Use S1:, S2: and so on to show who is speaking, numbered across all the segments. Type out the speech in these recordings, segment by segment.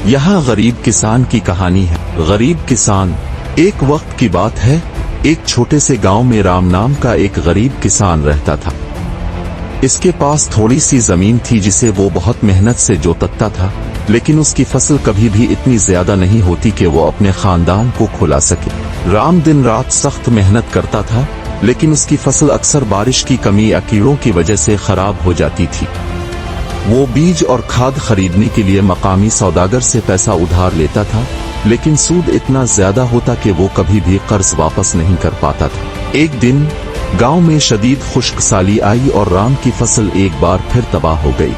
S1: यहाँ गरीब किसान की कहानी है। गरीब किसान। एक वक्त की बात है, एक छोटे से गांव में राम नाम का एक गरीब किसान रहता था। इसके पास थोड़ी सी जमीन थी जिसे वो बहुत मेहनत से जोतता था, लेकिन उसकी फसल कभी भी इतनी ज्यादा नहीं होती कि वो अपने खानदान को खुला सके। राम दिन रात सख्त मेहनत करता था, लेकिन उसकी फसल अक्सर बारिश की कमी या कीड़ों की वजह से खराब हो जाती थी। वो बीज और खाद खरीदने के लिए मकामी सौदागर से पैसा उधार लेता था, लेकिन सूद इतना ज्यादा होता कि वो कभी भी कर्ज वापस नहीं कर पाता था। एक दिन गांव में शदीद खुश्कसाली आई और राम की फसल एक बार फिर तबाह हो गई।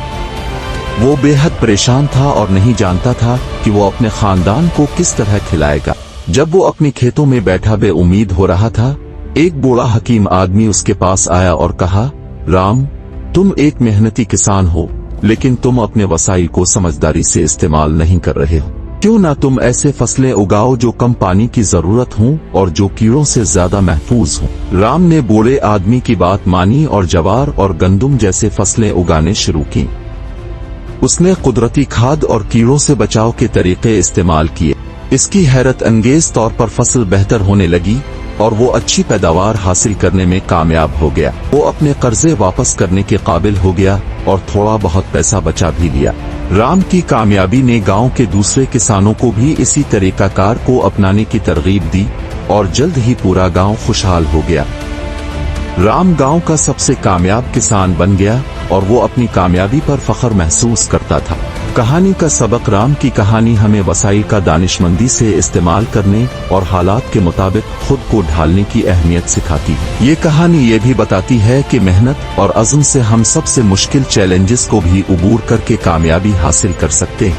S1: वो बेहद परेशान था और नहीं जानता था कि वो अपने खानदान को किस तरह खिलाएगा। जब वो अपने खेतों में बैठा बेउम्मीद हो रहा था, एक बूढ़ा हकीम आदमी उसके पास आया और कहा, राम, तुम एक मेहनती किसान हो, लेकिन तुम अपने वसाइल को समझदारी से इस्तेमाल नहीं कर रहे हो। क्यों ना तुम ऐसे फसलें उगाओ जो कम पानी की जरूरत हो और जो कीड़ों से ज्यादा महफूज हो। राम ने बूढ़े आदमी की बात मानी और जवार और गंदुम जैसे फसलें उगाने शुरू की। उसने कुदरती खाद और कीड़ों से बचाव के तरीके इस्तेमाल किए। इसकी हैरत अंगेज तौर पर फसल बेहतर होने लगी और वो अच्छी पैदावार हासिल करने में कामयाब हो गया। वो अपने कर्जे वापस करने के काबिल हो गया और थोड़ा बहुत पैसा बचा भी लिया। राम की कामयाबी ने गांव के दूसरे किसानों को भी इसी तरीकाकार को अपनाने की तरगीब दी और जल्द ही पूरा गांव खुशहाल हो गया। राम गांव का सबसे कामयाब किसान बन गया और वो अपनी कामयाबी पर फख्र महसूस करता था। कहानी का सबक। राम की कहानी हमें वसाइल का दानिशमंदी से इस्तेमाल करने और हालात के मुताबिक खुद को ढालने की अहमियत सिखाती है। ये कहानी ये भी बताती है कि मेहनत और अज़्म से हम सबसे मुश्किल चैलेंजेस को भी अबूर करके कामयाबी हासिल कर सकते हैं।